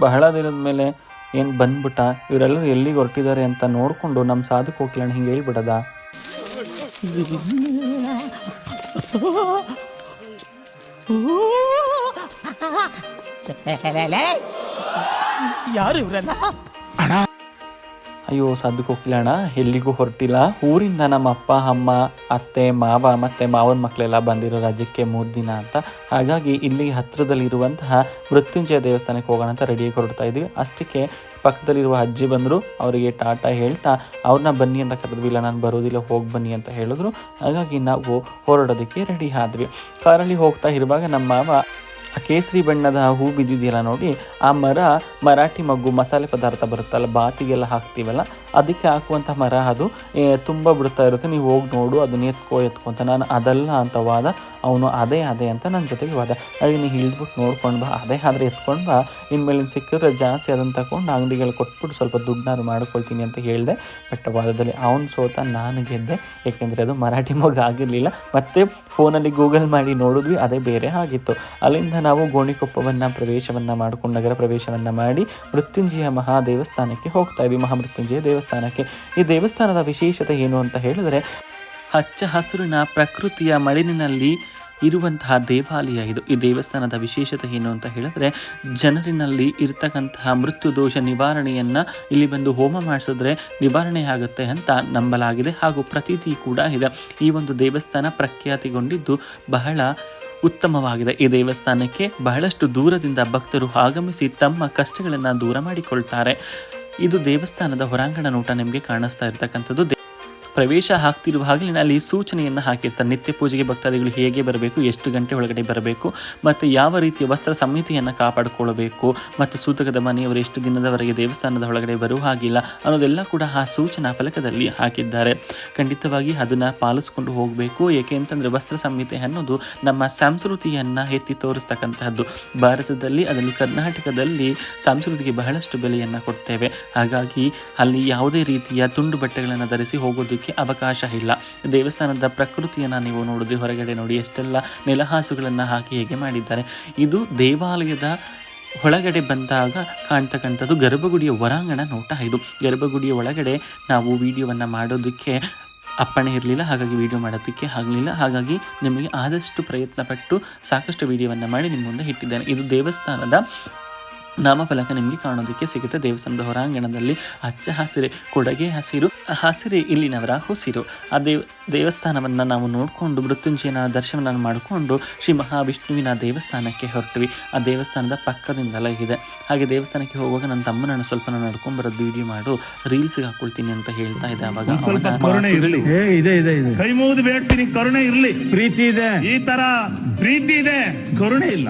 ಬಹಳ ದಿನದ ಮೇಲೆ ಏನು ಬಂದ್ಬಿಟ್ಟ, ಇವರೆಲ್ಲರೂ ಎಲ್ಲಿಗೆ ಹೊರಟಿದ್ದಾರೆ ಅಂತ ನೋಡಿಕೊಂಡು ನಮ್ಮ ಸಾಧು ಕೋಕಿಲಣ್ಣ ಹಿಂಗೆ ಹೇಳ್ಬಿಡದ. ಯಾರು ಇವರಲ್ಲ? ಅಯ್ಯೋ ಸಾಧು ಕೋಕಿಲಣ್ಣ ಎಲ್ಲಿಗೂ ಹೊರಟಿಲ್ಲ, ಊರಿಂದ ನಮ್ಮ ಅಪ್ಪ ಅಮ್ಮ ಅತ್ತೆ ಮಾವ ಮತ್ತು ಮಾವನ ಮಕ್ಕಳೆಲ್ಲ ಬಂದಿರೋ ರಜಕ್ಕೆ 3 ದಿನ ಅಂತ. ಹಾಗಾಗಿ ಇಲ್ಲಿ ಹತ್ತಿರದಲ್ಲಿರುವಂತಹ ಮೃತ್ಯುಂಜಯ ದೇವಸ್ಥಾನಕ್ಕೆ ಹೋಗೋಣ ಅಂತ ರೆಡಿಯಾಗಿ ಹೊರಡ್ತಾ ಇದ್ವಿ. ಅಷ್ಟಕ್ಕೆ ಪಕ್ಕದಲ್ಲಿರುವ ಅಜ್ಜಿ ಬಂದರು. ಅವರಿಗೆ ಟಾಟಾ ಹೇಳ್ತಾ ಅವ್ರನ್ನ ಬನ್ನಿ ಅಂತ ಕರೆದ್ವಿ. ಇಲ್ಲ ನಾನು ಬರೋದಿಲ್ಲ, ಹೋಗಿ ಬನ್ನಿ ಅಂತ ಹೇಳಿದ್ರು. ಹಾಗಾಗಿ ನಾವು ಹೊರಡೋದಕ್ಕೆ ರೆಡಿ ಆದ್ವಿ. ಕಾರಲ್ಲಿ ಹೋಗ್ತಾ ಇರುವಾಗ ನಮ್ಮ ಮಾವ ಆ ಕೇಸರಿ ಬಣ್ಣದ ಹೂ ಬಿದ್ದಿದೆಯಲ್ಲ ನೋಡಿ, ಆ ಮರ ಮರಾಠಿ ಮಗ್ಗು ಮಸಾಲೆ ಪದಾರ್ಥ ಬರುತ್ತಲ್ಲ, ಬಾತಿಗೆಲ್ಲ ಹಾಕ್ತೀವಲ್ಲ, ಅದಕ್ಕೆ ಹಾಕುವಂಥ ಮರ. ಅದು ತುಂಬ ಬಿಡ್ತಾ ಇರುತ್ತೆ, ನೀವು ಹೋಗಿ ನೋಡು, ಅದನ್ನ ಎತ್ಕೊ ಅಂತ. ನಾನು ಅದಲ್ಲ ಅಂತ ವಾದ. ಅವನು ಅದೇ ಅಂತ ನನ್ನ ಜೊತೆಗೆ ವಾದ. ಹಾಗೆ ನೀನು ಹಿಡಿದ್ಬಿಟ್ಟು ನೋಡ್ಕೊಂಡು ಬಾ, ಅದೇ ಆದರೆ ಎತ್ಕೊಂಡು ಬಾ, ಇನ್ಮೇಲಿನ ಸಿಕ್ಕಿದ್ರೆ ಜಾಸ್ತಿ ಅದನ್ನು ತಗೊಂಡು ಅಂಗಡಿಗಳು ಕೊಟ್ಬಿಟ್ಟು ಸ್ವಲ್ಪ ದುಡ್ಡನ್ನಾರು ಮಾಡ್ಕೊಳ್ತೀನಿ ಅಂತ ಹೇಳಿದೆ. ಬಟ್ ವಾದದಲ್ಲಿ ಅವನು ಸೋತ, ನಾನು ಗೆದ್ದೆ. ಏಕೆಂದರೆ ಅದು ಮರಾಠಿ ಮಗ ಆಗಿರಲಿಲ್ಲ. ಮತ್ತು ಫೋನಲ್ಲಿ ಗೂಗಲ್ ಮಾಡಿ ನೋಡಿದ್ವಿ, ಅದೇ ಬೇರೆ ಆಗಿತ್ತು. ಅಲ್ಲಿಂದ ನಾವು ಗೋಣಿಕೊಪ್ಪವನ್ನು ಪ್ರವೇಶವನ್ನು ಮಾಡಿಕೊಂಡು ನಗರ ಪ್ರವೇಶವನ್ನು ಮಾಡಿ ಮೃತ್ಯುಂಜಯ ಮಹಾದೇವಸ್ಥಾನಕ್ಕೆ ಹೋಗ್ತಾ ಇದ್ವಿ. ಮಹಾಮೃತ್ಯುಂಜಯ ದೇವಸ್ಥಾನಕ್ಕೆ. ಈ ದೇವಸ್ಥಾನದ ವಿಶೇಷತೆ ಏನು ಅಂತ ಹೇಳಿದರೆ, ಹಚ್ಚ ಹಸಿರಿನ ಪ್ರಕೃತಿಯ ಮಡಿಲಿನಲ್ಲಿ ಇರುವಂತಹ ದೇವಾಲಯ ಇದು. ಈ ದೇವಸ್ಥಾನದ ವಿಶೇಷತೆ ಏನು ಅಂತ ಹೇಳಿದ್ರೆ, ಜನರಿನಲ್ಲಿ ಇರ್ತಕ್ಕಂತಹ ಮೃತ್ಯು ದೋಷ ನಿವಾರಣೆಯನ್ನು ಇಲ್ಲಿ ಬಂದು ಹೋಮ ಮಾಡಿಸಿದ್ರೆ ನಿವಾರಣೆ ಆಗುತ್ತೆ ಅಂತ ನಂಬಲಾಗಿದೆ. ಹಾಗೂ ಪ್ರತೀತಿ ಕೂಡ ಇದೆ. ಈ ಒಂದು ದೇವಸ್ಥಾನ ಪ್ರಖ್ಯಾತಿಗೊಂಡಿದ್ದು ಬಹಳ ಉತ್ತಮವಾಗಿದೆ. ಈ ದೇವಸ್ಥಾನಕ್ಕೆ ಬಹಳಷ್ಟು ದೂರದಿಂದ ಭಕ್ತರು ಆಗಮಿಸಿ ತಮ್ಮ ಕಷ್ಟಗಳನ್ನು ದೂರ ಮಾಡಿಕೊಳ್ತಾರೆ. ಇದು ದೇವಸ್ಥಾನದ ಹೊರಾಂಗಣ ನೋಟ ನಿಮಗೆ ಕಾಣಿಸ್ತಾ ಇರ್ತಕ್ಕಂಥದ್ದು. ಪ್ರವೇಶ ಆಗ್ತಿರುವ ಹಾಗಲೇ ಅಲ್ಲಿ ಸೂಚನೆಯನ್ನು ಹಾಕಿರ್ತಾರೆ. ನಿತ್ಯ ಪೂಜೆಗೆ ಭಕ್ತಾದಿಗಳು ಹೇಗೆ ಬರಬೇಕು, ಎಷ್ಟು ಗಂಟೆ ಒಳಗಡೆ ಬರಬೇಕು, ಮತ್ತು ಯಾವ ರೀತಿಯ ವಸ್ತ್ರ ಸಂಹಿತೆಯನ್ನು ಕಾಪಾಡಿಕೊಳ್ಳಬೇಕು, ಮತ್ತು ಸೂತಕದ ಮನೆಯವರು ಎಷ್ಟು ದಿನದವರೆಗೆ ದೇವಸ್ಥಾನದ ಒಳಗಡೆ ಬರುವ ಹಾಗಿಲ್ಲ ಅನ್ನೋದೆಲ್ಲ ಕೂಡ ಆ ಸೂಚನಾ ಫಲಕದಲ್ಲಿ ಹಾಕಿದ್ದಾರೆ. ಖಂಡಿತವಾಗಿ ಅದನ್ನು ಪಾಲಿಸ್ಕೊಂಡು ಹೋಗಬೇಕು. ಏಕೆ ಅಂತಂದರೆ ವಸ್ತ್ರ ಸಂಹಿತೆ ಅನ್ನೋದು ನಮ್ಮ ಸಂಸ್ಕೃತಿಯನ್ನು ಎತ್ತಿ ತೋರಿಸ್ತಕ್ಕಂತಹದ್ದು. ಭಾರತದಲ್ಲಿ, ಅದರಲ್ಲಿ ಕರ್ನಾಟಕದಲ್ಲಿ ಸಂಸ್ಕೃತಿಗೆ ಬಹಳಷ್ಟು ಬೆಲೆಯನ್ನು ಕೊಡ್ತೇವೆ. ಹಾಗಾಗಿ ಅಲ್ಲಿ ಯಾವುದೇ ರೀತಿಯ ತುಂಡು ಬಟ್ಟೆಗಳನ್ನು ಧರಿಸಿ ಹೋಗೋದಕ್ಕೆ ಅವಕಾಶ ಇಲ್ಲ. ದೇವಸ್ಥಾನದ ಪ್ರಕೃತಿಯನ್ನು ನೀವು ನೋಡಿದ್ರೆ, ಹೊರಗಡೆ ನೋಡಿ ಎಷ್ಟೆಲ್ಲ ನೆಲಹಾಸುಗಳನ್ನು ಹಾಕಿ ಹೇಗೆ ಮಾಡಿದ್ದಾರೆ. ಇದು ದೇವಾಲಯದ ಒಳಗಡೆ ಬಂದಾಗ ಕಾಣ್ತಕ್ಕಂಥದ್ದು ಗರ್ಭಗುಡಿಯ ಹೊರಾಂಗಣ ನೋಟ. ಇದು ಗರ್ಭಗುಡಿಯ ಒಳಗಡೆ ನಾವು ವಿಡಿಯೋವನ್ನು ಮಾಡೋದಕ್ಕೆ ಅಪ್ಪಣೆ ಇರಲಿಲ್ಲ, ಹಾಗಾಗಿ ವಿಡಿಯೋ ಮಾಡೋದಕ್ಕೆ ಆಗಲಿಲ್ಲ. ಹಾಗಾಗಿ ನಿಮಗೆ ಆದಷ್ಟು ಪ್ರಯತ್ನಪಟ್ಟು ಸಾಕಷ್ಟು ವಿಡಿಯೋವನ್ನು ಮಾಡಿ ನಿಮ್ಮ ಮುಂದೆ ಇಟ್ಟಿದ್ದೇನೆ. ಇದು ದೇವಸ್ಥಾನದ ನಾಮಫಲಕ ನಿಮಗೆ ಕಾಣೋದಕ್ಕೆ ಸಿಗುತ್ತೆ. ದೇವಸ್ಥಾನದ ಹೊರಾಂಗಣದಲ್ಲಿ ಹಚ್ಚ ಹಸಿರೆ, ಕೊಡಗೆ ಹಸಿರು, ಹಸಿರೆ ಇಲ್ಲಿನವರ ಉಸಿರು. ಆ ದೇವಸ್ಥಾನವನ್ನು ನಾವು ನೋಡಿಕೊಂಡು ಮೃತ್ಯುಂಜಯನ ದರ್ಶನವನ್ನು ಮಾಡಿಕೊಂಡು ಶ್ರೀ ಮಹಾವಿಷ್ಣುವಿನ ದೇವಸ್ಥಾನಕ್ಕೆ ಹೊರಟ್ವಿ. ಆ ದೇವಸ್ಥಾನದ ಪಕ್ಕದಿಂದಲೇ ಇದೆ. ಹಾಗೆ ದೇವಸ್ಥಾನಕ್ಕೆ ಹೋಗುವಾಗ ನನ್ನ ತಮ್ಮನನ್ನು ಸ್ವಲ್ಪ ನಡ್ಕೊಂಡ್ಬರೋದು ವಿಡಿಯೋ ಮಾಡು, ರೀಲ್ಸ್ಗೆ ಹಾಕೊಳ್ತೀನಿ ಅಂತ ಹೇಳ್ತಾ ಇದ್ದೆ. ಅವಾಗ ಕೈ ಮುಗಿದು ಬೇಡ್ತೀನಿ, ಕರುಣೆ ಇರಲಿ, ಪ್ರೀತಿ ಇದೆ, ಈ ತರ ಪ್ರೀತಿ ಇದೆ, ಕರುಣೆ ಇಲ್ಲ.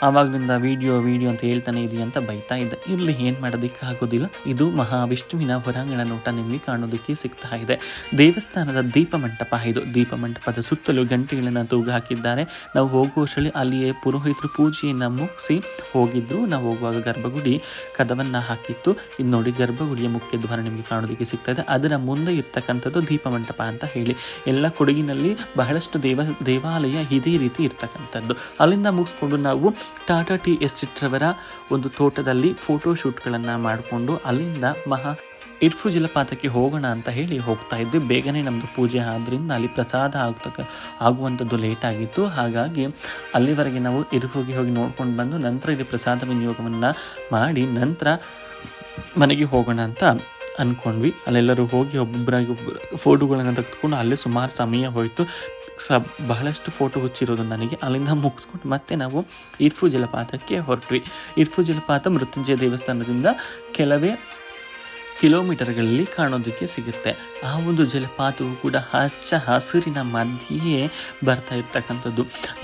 ಆವಾಗಲಿಂದ ವಿಡಿಯೋ ಅಂತ ಹೇಳ್ತಾನೆ ಇದೆಯಾ ಅಂತ ಬೈತಾ ಇದ್ದ. ಇಲ್ಲಿ ಏನು ಮಾಡೋದಕ್ಕೆ ಆಗೋದಿಲ್ಲ. ಇದು ಮಹಾವಿಷ್ಣುವಿನ ಹೊರಾಂಗಣ ನೋಟ ನಿಮಗೆ ಕಾಣೋದಕ್ಕೆ ಸಿಗ್ತಾ ಇದೆ. ದೇವಸ್ಥಾನದ ದೀಪ ಮಂಟಪ ಇದು. ದೀಪ ಮಂಟಪದ ಸುತ್ತಲೂ ಗಂಟೆಗಳನ್ನು ತೂಗು ಹಾಕಿದ್ದಾರೆ. ನಾವು ಹೋಗುವಷ್ಟರಲ್ಲಿ ಅಲ್ಲಿಯೇ ಪುರೋಹಿತರು ಪೂಜೆಯನ್ನು ಮುಗಿಸಿ ಹೋಗಿದ್ರು. ನಾವು ಹೋಗುವಾಗ ಗರ್ಭಗುಡಿ ಕದವನ್ನು ಹಾಕಿತ್ತು. ಇದು ನೋಡಿ, ಗರ್ಭಗುಡಿಯ ಮುಖ್ಯ ದ್ವಾರ ನಿಮಗೆ ಕಾಣೋದಕ್ಕೆ ಸಿಗ್ತಾ ಇದೆ. ಅದರ ಮುಂದೆ ಇರ್ತಕ್ಕಂಥದ್ದು ದೀಪ ಮಂಟಪ ಅಂತ ಹೇಳಿ. ಎಲ್ಲ ಕೊಡಗಿನಲ್ಲಿ ಬಹಳಷ್ಟು ದೇವಾಲಯ ಇದೇ ರೀತಿ ಇರ್ತಕ್ಕಂಥದ್ದು. ಅಲ್ಲಿಂದ ಮುಗಿಸ್ಕೊಂಡು ನಾವು ಟಾಟಾ ಟಿ ಎಸ್ಟೇಟ್ ರವರ ಒಂದು ತೋಟದಲ್ಲಿ ಫೋಟೋ ಶೂಟ್ಗಳನ್ನು ಮಾಡಿಕೊಂಡು ಅಲ್ಲಿಂದ ಇರ್ಫು ಜಲಪಾತಕ್ಕೆ ಹೋಗೋಣ ಅಂತ ಹೇಳಿ ಹೋಗ್ತಾ ಇದ್ವಿ. ಬೇಗನೆ ನಮ್ಮದು ಪೂಜೆ ಆದ್ದರಿಂದ ಅಲ್ಲಿ ಪ್ರಸಾದ ಆಗುವಂಥದ್ದು ಲೇಟ್ ಆಗಿತ್ತು. ಹಾಗಾಗಿ ಅಲ್ಲಿವರೆಗೆ ನಾವು ಇರ್ಫುಗೆ ಹೋಗಿ ನೋಡ್ಕೊಂಡು ಬಂದು ನಂತರ ಇಲ್ಲಿ ಪ್ರಸಾದ ವಿನಿಯೋಗವನ್ನು ಮಾಡಿ ನಂತರ ಮನೆಗೆ ಹೋಗೋಣ ಅಂತ ಅಂದ್ಕೊಂಡ್ವಿ. ಅಲ್ಲೆಲ್ಲರೂ ಹೋಗಿ ಒಬ್ಬೊಬ್ಬರಾಗಿ ಫೋಟೋಗಳನ್ನು ತೆಗೆದುಕೊಂಡು ಅಲ್ಲೇ ಸುಮಾರು ಸಮಯ ಹೋಯಿತು. ಬಹಳಷ್ಟು ಫೋಟೋ ಹುಚ್ಚಿರೋದು ನನಗೆ. ಅಲ್ಲಿಂದ ಮುಗಿಸ್ಕೊಂಡು ಮತ್ತೆ ನಾವು ಇರ್ಫು ಜಲಪಾತಕ್ಕೆ ಹೊರಟ್ವಿ. ಇರ್ಫು ಜಲಪಾತ ಮೃತ್ಯುಂಜಯ ದೇವಸ್ಥಾನದಿಂದ ಕೆಲವೇ ಕಿಲೋಮೀಟರ್ಗಳಲ್ಲಿ ಕಾಣೋದಕ್ಕೆ ಸಿಗುತ್ತೆ. ಆ ಒಂದು ಜಲಪಾತವು ಕೂಡ ಹಚ್ಚ ಹಸಿರಿನ ಮಧ್ಯೆಯೇ ಬರ್ತಾ ಇರ್ತಕ್ಕಂಥದ್ದು.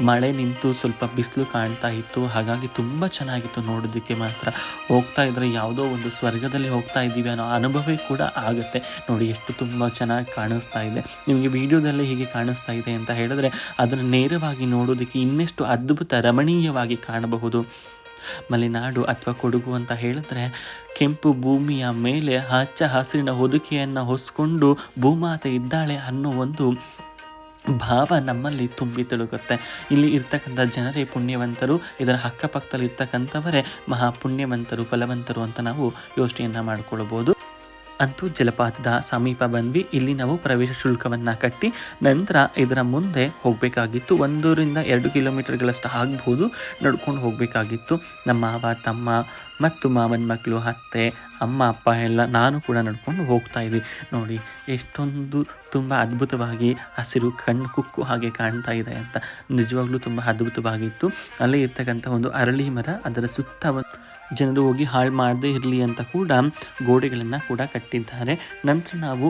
ಮಳೆ ನಿಂತು ಸ್ವಲ್ಪ ಬಿಸಿಲು ಕಾಣ್ತಾ ಇತ್ತು. ಹಾಗಾಗಿ ತುಂಬ ಚೆನ್ನಾಗಿತ್ತು ನೋಡೋದಕ್ಕೆ. ಮಾತ್ರ ಹೋಗ್ತಾ ಇದ್ದರೆ ಯಾವುದೋ ಒಂದು ಸ್ವರ್ಗದಲ್ಲಿ ಹೋಗ್ತಾ ಇದ್ದೀವಿ ಅನ್ನೋ ಅನುಭವ ಕೂಡ ಆಗುತ್ತೆ. ನೋಡಿ ಎಷ್ಟು ತುಂಬ ಚೆನ್ನಾಗಿ ಕಾಣಿಸ್ತಾ ಇದೆ. ನಿಮಗೆ ವಿಡಿಯೋದಲ್ಲೇ ಹೀಗೆ ಕಾಣಿಸ್ತಾ ಇದೆ ಅಂತ ಹೇಳಿದ್ರೆ ಅದನ್ನು ನೇರವಾಗಿ ನೋಡೋದಕ್ಕೆ ಇನ್ನೆಷ್ಟು ಅದ್ಭುತ ರಮಣೀಯವಾಗಿ ಕಾಣಬಹುದು. ಮಲೆನಾಡು ಅಥವಾ ಕೊಡಗು ಅಂತ ಹೇಳಿದ್ರೆ ಕೆಂಪು ಭೂಮಿಯ ಮೇಲೆ ಹಚ್ಚ ಹಸಿರಿನ ಹೊದಿಕೆಯನ್ನು ಹೊಸ್ಕೊಂಡು ಭೂಮಾತೆ ಇದ್ದಾಳೆ ಅನ್ನೋ ಒಂದು ಭಾವ ನಮ್ಮಲ್ಲಿ ತುಂಬಿ ತುಳುಕುತ್ತೆ. ಇಲ್ಲಿ ಇರ್ತಕ್ಕಂಥ ಜನರೇ ಪುಣ್ಯವಂತರು, ಇದರ ಅಕ್ಕಪಕ್ಕದಲ್ಲಿ ಇರ್ತಕ್ಕಂಥವರೇ ಮಹಾಪುಣ್ಯವಂತರು, ಫಲವಂತರು ಅಂತ ನಾವು ಯೋಚನೆಯನ್ನು ಮಾಡಿಕೊಳ್ಬೋದು. ಅಂತೂ ಜಲಪಾತದ ಸಮೀಪ ಬಂದ್ವಿ. ಇಲ್ಲಿ ನಾವು ಪ್ರವೇಶ ಶುಲ್ಕವನ್ನು ಕಟ್ಟಿ ನಂತರ ಇದರ ಮುಂದೆ ಹೋಗಬೇಕಾಗಿತ್ತು. 1-2 ಕಿಲೋಮೀಟರ್ಗಳಷ್ಟು ಆಗ್ಬೋದು ನಡ್ಕೊಂಡು ಹೋಗಬೇಕಾಗಿತ್ತು. ನಮ್ಮ ಮಾವ, ತಮ್ಮ ಮತ್ತು ಮಾವನ ಮಕ್ಕಳು, ಅತ್ತೆ, ಅಮ್ಮ, ಅಪ್ಪ ಎಲ್ಲ ನಾನು ಕೂಡ ನಡ್ಕೊಂಡು ಹೋಗ್ತಾ ಇದ್ವಿ. ನೋಡಿ ಎಷ್ಟೊಂದು ತುಂಬ ಅದ್ಭುತವಾಗಿ ಹಸಿರು ಕಣ್ಣು ಕುಕ್ಕು ಹಾಗೆ ಕಾಣ್ತಾ ಇದೆ ಅಂತ. ನಿಜವಾಗ್ಲೂ ತುಂಬ ಅದ್ಭುತವಾಗಿತ್ತು. ಅಲ್ಲೇ ಇರ್ತಕ್ಕಂಥ ಒಂದು ಅರಳಿ ಮರ, ಅದರ ಸುತ್ತ ಜನರು ಹೋಗಿ ಹಾಳು ಮಾಡದೇ ಇರಲಿ ಅಂತ ಕೂಡ ಗೋಡೆಗಳನ್ನು ಕೂಡ ಕಟ್ಟಿದ್ದಾರೆ. ನಂತರ ನಾವು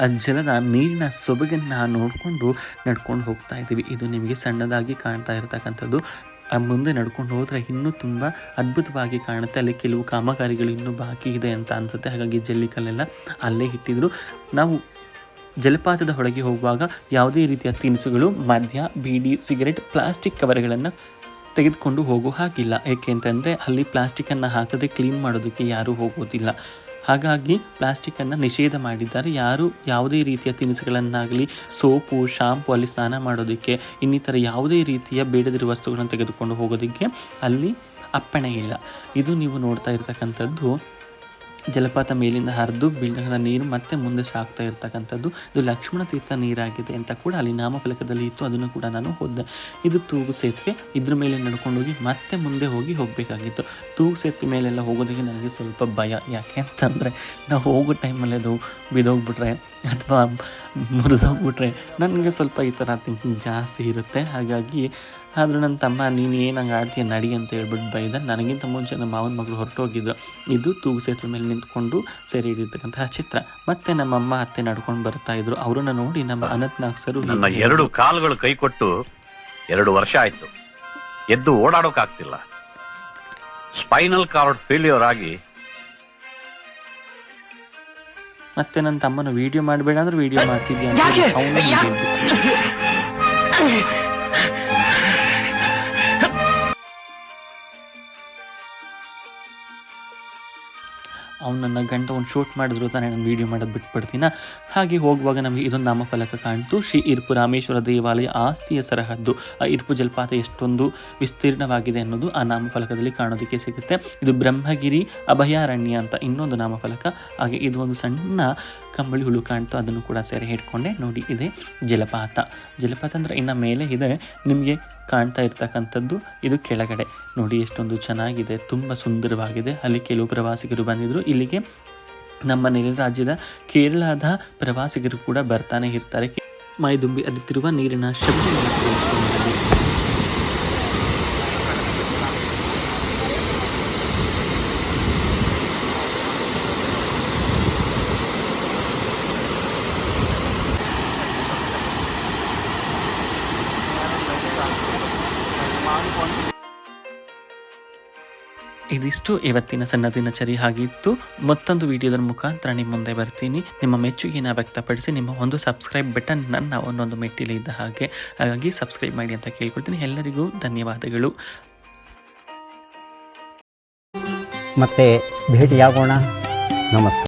ಆ ಜಲದ ನೀರಿನ ಸೊಬಗನ್ನು ನೋಡಿಕೊಂಡು ನಡ್ಕೊಂಡು ಹೋಗ್ತಾ ಇದ್ದೀವಿ. ಇದು ನಿಮಗೆ ಸಣ್ಣದಾಗಿ ಕಾಣ್ತಾ ಇರತಕ್ಕಂಥದ್ದು. ಮುಂದೆ ನಡ್ಕೊಂಡು ಹೋದರೆ ಇನ್ನೂ ತುಂಬ ಅದ್ಭುತವಾಗಿ ಕಾಣುತ್ತೆ. ಅಲ್ಲಿ ಕೆಲವು ಕಾಮಗಾರಿಗಳು ಇನ್ನೂ ಬಾಕಿ ಇದೆ ಅಂತ ಅನಿಸುತ್ತೆ. ಹಾಗಾಗಿ ಜಲ್ಲಿಕಲ್ಲೆಲ್ಲ ಅಲ್ಲೇ ಇಟ್ಟಿದ್ರು. ನಾವು ಜಲಪಾತದ ಒಳಗೆ ಹೋಗುವಾಗ ಯಾವುದೇ ರೀತಿಯ ತಿನಿಸುಗಳು, ಮದ್ಯ, ಬೀಡಿ, ಸಿಗರೆಟ್, ಪ್ಲಾಸ್ಟಿಕ್ ಕವರ್ಗಳನ್ನು ತೆಗೆದುಕೊಂಡು ಹೋಗೋ ಹಾಗಿಲ್ಲ. ಏಕೆ ಅಂತಂದರೆ ಅಲ್ಲಿ ಪ್ಲಾಸ್ಟಿಕ್ಕನ್ನು ಹಾಕಿದ್ರೆ ಕ್ಲೀನ್ ಮಾಡೋದಕ್ಕೆ ಯಾರೂ ಹೋಗೋದಿಲ್ಲ. ಹಾಗಾಗಿ ಪ್ಲಾಸ್ಟಿಕ್ಕನ್ನು ನಿಷೇಧ ಮಾಡಿದ್ದಾರೆ. ಯಾರು ಯಾವುದೇ ರೀತಿಯ ತಿನಿಸುಗಳನ್ನಾಗಲಿ, ಸೋಪು, ಶಾಂಪು ಅಲ್ಲಿ ಸ್ನಾನ ಮಾಡೋದಕ್ಕೆ, ಇನ್ನಿತರ ಯಾವುದೇ ರೀತಿಯ ಬೇಡದಿರುವ ವಸ್ತುಗಳನ್ನು ತೆಗೆದುಕೊಂಡು ಹೋಗೋದಕ್ಕೆ ಅಲ್ಲಿ ಅಪ್ಪಣೆ ಇಲ್ಲ. ಇದು ನೀವು ನೋಡ್ತಾ ಇರ್ತಕ್ಕಂಥದ್ದು ಜಲಪಾತ ಮೇಲಿಂದ ಹರಿದು ಬೀಳ್ತಕ್ಕಂಥ ನೀರು ಮತ್ತೆ ಮುಂದೆ ಸಾಗ್ತಾ ಇರ್ತಕ್ಕಂಥದ್ದು. ಇದು ಲಕ್ಷ್ಮಣ ತೀರ್ಥ ನೀರಾಗಿದೆ ಅಂತ ಕೂಡ ಅಲ್ಲಿ ನಾಮಫಲಕದಲ್ಲಿ ಇತ್ತು. ಅದನ್ನು ಕೂಡ ನಾನು ಹೋದೆ. ಇದು ತೂಗು ಸೇತುವೆ. ಇದ್ರ ಮೇಲೆ ನಡ್ಕೊಂಡು ಹೋಗಿ ಮತ್ತೆ ಮುಂದೆ ಹೋಗಬೇಕಾಗಿತ್ತು. ತೂಗು ಸೇತುವೆ ಮೇಲೆಲ್ಲ ಹೋಗೋದಕ್ಕೆ ನನಗೆ ಸ್ವಲ್ಪ ಭಯ. ಯಾಕೆ ಅಂತಂದರೆ ನಾವು ಹೋಗೋ ಟೈಮಲ್ಲಿ ಅದು ಬಿದ್ದೋಗ್ಬಿಟ್ರೆ ಅಥವಾ ಮುರಿದೋಗ್ಬಿಟ್ರೆ ನನಗೆ ಸ್ವಲ್ಪ ಈ ಥರ ಥಿಂಕಿಂಗ್ ಜಾಸ್ತಿ ಇರುತ್ತೆ. ಹಾಗಾಗಿ ಆದರೂ ನನ್ನ ತಮ್ಮ ನೀನು ಏನು ಹಂಗೆ ಆಡ್ತೀಯ ನಡಿ ಅಂತ ಹೇಳ್ಬಿಟ್ಟು ಬೈದ. ನನಗಿಂತ ಮುಂಚೆ ನಮ್ಮ ಮಾವನ ಮಗಳು ಹೊರಟೋಗಿದ್ದು. ಇದು ತೂಗು ಸೇತುವೆ ಮೇಲೆ ನಿಂತ್ಕೊಂಡು ಸೆರೆ ಹಿಡಿರ್ತಕ್ಕಂತಹ ಚಿತ್ರ. ಮತ್ತೆ ನಮ್ಮಮ್ಮ ಅತ್ತೆ ನಡ್ಕೊಂಡು ಬರ್ತಾ ಇದ್ರು. ಅವರನ್ನ ನೋಡಿ ನಮ್ಮ ಅನಂತನಾಗ್ ಸರ್, ನನ್ನ 2 ಕಾಲುಗಳು ಕೈ ಕೊಟ್ಟು 2 ವರ್ಷ ಆಯ್ತು. ಎದ್ದು ಓಡಾಡೋಕ್ಕಾಗ್ತಿಲ್ಲ. ಸ್ಪೈನಲ್ ಕಾರ್ಡ್ ಫೇಲ್ಯೂರ್ ಆಗಿ. ಮತ್ತೆ ನನ್ನ ತಮ್ಮನ ವಿಡಿಯೋ ಮಾಡಬೇಡ ಅಂದ್ರೆ ವಿಡಿಯೋ ಮಾಡ್ತಿದ್ಯಾ ಅಂತ ಅವನು ಹೇಳ್ಬಿಟ್ಟು ಅವನನ್ನು ಗಂಟ ಒಂದು ಶೂಟ್ ಮಾಡಿದ್ರು ತಾನೇ ನಾನು ವೀಡಿಯೋ ಮಾಡೋದು ಬಿಟ್ಬಿಡ್ತೀನ. ಹಾಗೆ ಹೋಗುವಾಗ ನಮಗೆ ಇದೊಂದು ನಾಮಫಲಕ ಕಾಣ್ತು. ಶ್ರೀ ಇರ್ಪು ರಾಮೇಶ್ವರ ದೇವಾಲಯ ಆಸ್ತಿಯ ಸರಹದ್ದು. ಆ ಇರ್ಪು ಜಲಪಾತ ಎಷ್ಟೊಂದು ವಿಸ್ತೀರ್ಣವಾಗಿದೆ ಅನ್ನೋದು ಆ ನಾಮಫಲಕದಲ್ಲಿ ಕಾಣೋದಕ್ಕೆ ಸಿಗುತ್ತೆ. ಇದು ಬ್ರಹ್ಮಗಿರಿ ಅಭಯಾರಣ್ಯ ಅಂತ ಇನ್ನೊಂದು ನಾಮಫಲಕ. ಹಾಗೆ ಇದು ಒಂದು ಸಣ್ಣ ಕಂಬಳಿ ಹುಳು ಕಾಣ್ತು, ಅದನ್ನು ಕೂಡ ಸೆರೆ ಹಿಡ್ಕೊಂಡೆ. ನೋಡಿ ಇದೆ ಜಲಪಾತ. ಜಲಪಾತ ಅಂದರೆ ಇನ್ನು ಮೇಲೆ ಇದೆ, ನಿಮಗೆ ಕಾಣ್ತಾ ಇರ್ತಕ್ಕಂಥದ್ದು ಇದು ಕೆಳಗಡೆ. ನೋಡಿ ಎಷ್ಟೊಂದು ಚೆನ್ನಾಗಿದೆ, ತುಂಬ ಸುಂದರವಾಗಿದೆ. ಅಲ್ಲಿ ಕೆಲವು ಪ್ರವಾಸಿಗರು ಬಂದಿದ್ದರು. ಇಲ್ಲಿಗೆ ನಮ್ಮ ನೆರೆ ರಾಜ್ಯದ ಕೇರಳದ ಪ್ರವಾಸಿಗರು ಕೂಡ ಬರ್ತಾನೆ ಇರ್ತಾರೆ. ಮೈದುಂಬಿ ಹರಿತಿರುವ ನೀರಿನ ಶಬ್ದವನ್ನು ಕೇಳಿಸ್ಕೊಂಡಿದ್ದಾರೆ. ಇದಿಷ್ಟು ಇವತ್ತಿನ ಸಣ್ಣ ದಿನಚರಿ ಆಗಿತ್ತು. ಮತ್ತೊಂದು ವಿಡಿಯೋದ ಮುಖಾಂತರ ನಿಮ್ಮ ಮುಂದೆ ಬರ್ತೀನಿ. ನಿಮ್ಮ ಮೆಚ್ಚುಗೆಯನ್ನು ವ್ಯಕ್ತಪಡಿಸಿ ನಿಮ್ಮ ಒಂದು ಸಬ್ಸ್ಕ್ರೈಬ್ ಬಟನ್ ನನ್ನ ಒಂದೊಂದು ಮೆಟ್ಟಿಲು ಇದ್ದ ಹಾಗೆ. ಹಾಗಾಗಿ ಸಬ್ಸ್ಕ್ರೈಬ್ ಮಾಡಿ ಅಂತ ಕೇಳ್ಕೊಳ್ತೀನಿ. ಎಲ್ಲರಿಗೂ ಧನ್ಯವಾದಗಳು. ಮತ್ತೆ ಭೇಟಿಯಾಗೋಣ. ನಮಸ್ಕಾರ.